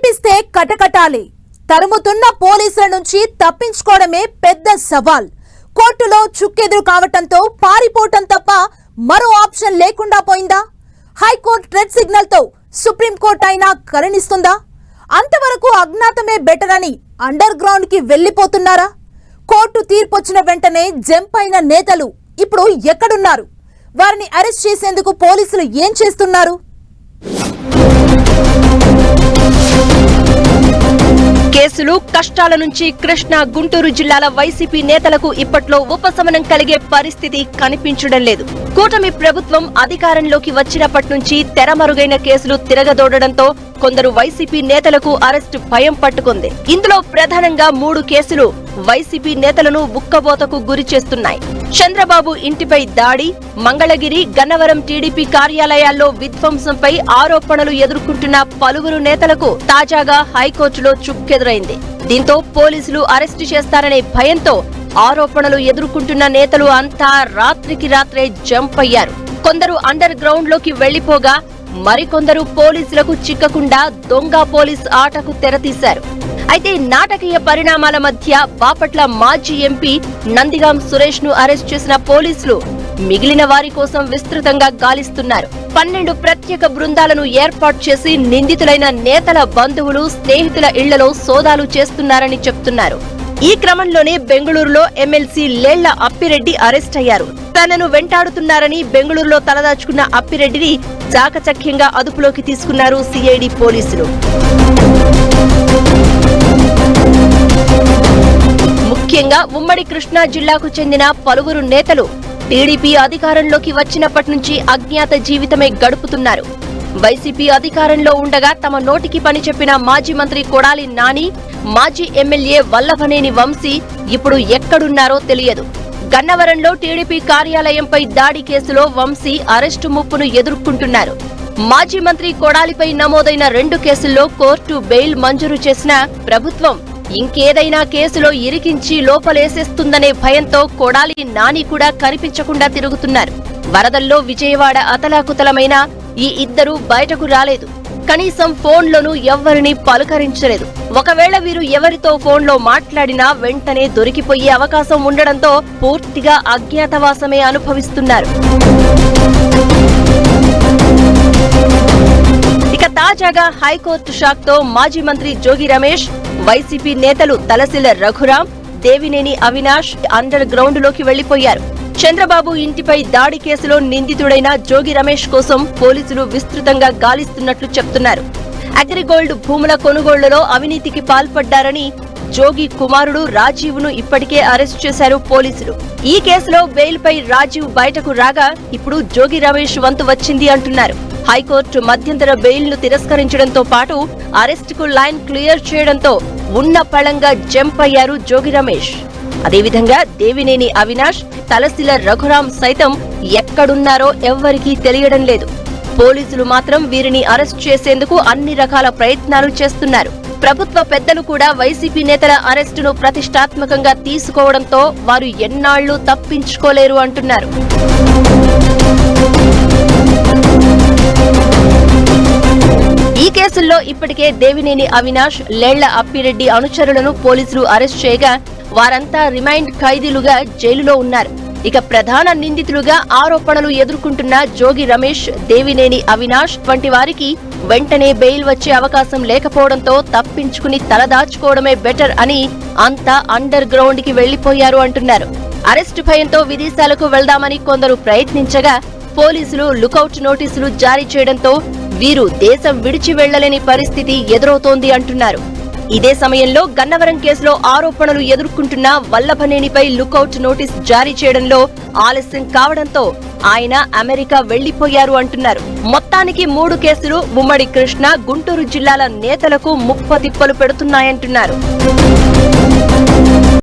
కనిపిస్తే కటకటాలి. తరుముతున్న పోలీసుల నుంచి తప్పించుకోవడమే పెద్ద సవాల్. కోర్టులో చుక్కెదురు కావటంతో పారిపోవటం తప్ప మరో ఆప్షన్ లేకుండా పోయిందా? హైకోర్టు రెడ్ సిగ్నల్ తో సుప్రీంకోర్టు అయినా కరుణిస్తుందా? అంతవరకు అజ్ఞాతమే బెటర్ అని అండర్ గ్రౌండ్ కి వెళ్లిపోతున్నారా? కోర్టు తీర్పొచ్చిన వెంటనే జంప్ అయిన నేతలు ఇప్పుడు ఎక్కడున్నారు? వారిని అరెస్ట్ చేసేందుకు పోలీసులు ఏం చేస్తున్నారు? కేసులు కష్టాల నుంచి కృష్ణా, గుంటూరు జిల్లాల వైసీపీ నేతలకు ఇప్పట్లో ఉపశమనం కలిగే పరిస్థితి కనిపించడం లేదు. కూటమి ప్రభుత్వం అధికారంలోకి వచ్చినప్పటి నుంచి తెరమరుగైన కేసులు తిరగదోడడంతో కొందరు వైసీపీ నేతలకు అరెస్టు భయం పట్టుకుంది. ఇందులో ప్రధానంగా 3 కేసులు వైసీపీ నేతలను ఉక్కబోతకు గురి చేస్తున్నాయి. చంద్రబాబు ఇంటిపై దాడి, మంగళగిరి, గన్నవరం టీడీపీ కార్యాలయాల్లో విధ్వంసంపై ఆరోపణలు ఎదుర్కొంటున్న పలువురు నేతలకు తాజాగా హైకోర్టులో చుక్కెదురైంది. దీంతో పోలీసులు అరెస్టు చేస్తారనే భయంతో ఆరోపణలు ఎదుర్కొంటున్న నేతలు అంతా రాత్రికి రాత్రే జంప్ అయ్యారు. కొందరు అండర్ గ్రౌండ్ లోకి వెళ్లిపోగా మరికొందరు పోలీసులకు చిక్కకుండా దొంగ పోలీస్ ఆటకు తెరతీశారు. అయితే నాటకీయ పరిణామాల మధ్య బాపట్ల మాజీ ఎంపీ నందిగాం సురేష్ ను అరెస్ట్ చేసిన పోలీసులు మిగిలిన వారి కోసం విస్తృతంగా గాలిస్తున్నారు. 12 ప్రత్యేక బృందాలను ఏర్పాటు చేసి నిందితులైన నేతల బంధువులు, స్నేహితుల ఇళ్లలో సోదాలు చేస్తున్నారని చెప్తున్నారు. ఈ క్రమంలోనే బెంగళూరులో ఎమ్మెల్సీ లేళ్ల అప్పిరెడ్డి అరెస్ట్ అయ్యారు. తనను వెంటాడుతున్నారని బెంగళూరులో తలదాచుకున్న అప్పిరెడ్డిని చాకచక్యంగా అదుపులోకి తీసుకున్నారు సిఐడి పోలీసులు. ముఖ్యంగా ఉమ్మడి కృష్ణా జిల్లాకు చెందిన పలువురు నేతలు టీడీపీ అధికారంలోకి వచ్చినప్పటి నుంచి అజ్ఞాత జీవితమే గడుపుతున్నారు. వైసీపీ అధికారంలో ఉండగా తమ నోటికి పని చెప్పిన మాజీ మంత్రి కొడాలి నాని, మాజీ ఎమ్మెల్యే వల్లభనేని వంశీ ఇప్పుడు ఎక్కడున్నారో తెలియదు. గన్నవరంలో టీడీపీ కార్యాలయంపై దాడి కేసులో వంశీ అరెస్టు ముప్పును ఎదుర్కొంటున్నారు. మాజీ మంత్రి కొడాలిపై నమోదైన 2 కేసుల్లో కోర్టు బెయిల్ మంజూరు చేసిన ప్రభుత్వం ఇంకేదైనా కేసులో ఇరికించి లోపలేసేస్తుందనే భయంతో కొడాలి నాని కూడా కనిపించకుండా తిరుగుతున్నారు. వరదల్లో విజయవాడ అతలాకుతలమైన ఈ ఇద్దరు బయటకు రాలేదు. కనీసం ఫోన్లోనూ ఎవ్వరిని పలుకరించలేదు. ఒకవేళ వీరు ఎవరితో ఫోన్లో మాట్లాడినా వెంటనే దొరికిపోయే అవకాశం ఉండడంతో పూర్తిగా అజ్ఞాతవాసమే అనుభవిస్తున్నారు. ఇక తాజాగా హైకోర్టు షాక్తో మాజీ మంత్రి జోగి రమేష్, వైసీపీ నేతలు తలసిల రఘురాం, దేవినేని అవినాష్ అండర్ గ్రౌండ్ లోకి వెళ్లిపోయారు. చంద్రబాబు ఇంటిపై దాడి కేసులో నిందితుడైన జోగి రమేష్ కోసం పోలీసులు విస్తృతంగా గాలిస్తున్నట్లు చెప్తున్నారు. అగ్రిగోల్డ్ భూముల కొనుగోళ్లలో అవినీతికి పాల్పడ్డారని జోగి కుమారుడు రాజీవ్ ను ఇప్పటికే అరెస్ట్ చేశారు పోలీసులు. ఈ కేసులో బెయిల్ పై రాజీవ్ బయటకు రాగా ఇప్పుడు జోగి రమేష్ వంతు వచ్చింది అంటున్నారు. హైకోర్టు మధ్యంతర బెయిల్ ను తిరస్కరించడంతో పాటు అరెస్టుకు లైన్ క్లియర్ చేయడంతో ఉన్న పళంగా జంప్ అయ్యారు జోగి రమేష్. అదేవిధంగా దేవినేని అవినాష్, తలసిల రఘురాం సైతం ఎక్కడున్నారో ఎవ్వరికీ తెలియడం లేదు. పోలీసులు మాత్రం వీరిని అరెస్ట్ చేసేందుకు అన్ని రకాల ప్రయత్నాలు చేస్తున్నారు. ప్రభుత్వ పెద్దలు కూడా వైసీపీ నేతల అరెస్టును ప్రతిష్టాత్మకంగా తీసుకోవడంతో వారు ఎన్నాళ్లు తప్పించుకోలేరు అంటున్నారు. ఈ కేసుల్లో ఇప్పటికే దేవినేని అవినాష్, లేళ్ల అప్పిరెడ్డి అనుచరులను పోలీసులు అరెస్ట్ చేయగా వారంతా రిమైండ్ ఖైదీలుగా జైలులో ఉన్నారు. ఇక ప్రధాన నిందితులుగా ఆరోపణలు ఎదుర్కొంటున్న జోగి రమేష్, దేవినేని అవినాష్ వంటి వారికి వెంటనే బెయిల్ వచ్చే అవకాశం లేకపోవడంతో తప్పించుకుని తలదాచుకోవడమే బెటర్ అని అంతా అండర్ గ్రౌండ్ కి వెళ్లిపోయారు అంటున్నారు. అరెస్టు భయంతో విదేశాలకు వెళ్దామని కొందరు ప్రయత్నించగా పోలీసులు లుకౌట్ నోటీసులు జారీ చేయడంతో వీరు దేశం విడిచి వెళ్లలేని పరిస్థితి ఎదురవుతోంది అంటున్నారు. ఇదే సమయంలో గన్నవరం కేసులో ఆరోపణలు ఎదుర్కొంటున్న వల్లభనేనిపై లుకౌట్ నోటీస్ జారీ చేయడంలో ఆలస్యం కావడంతో ఆయన అమెరికా వెళ్లిపోయారు అంటున్నారు. మొత్తానికి 3 కేసులు ఉమ్మడి కృష్ణా, గుంటూరు జిల్లాల నేతలకు ముప్పతిప్పలు పెడుతున్నాయంటున్నారు.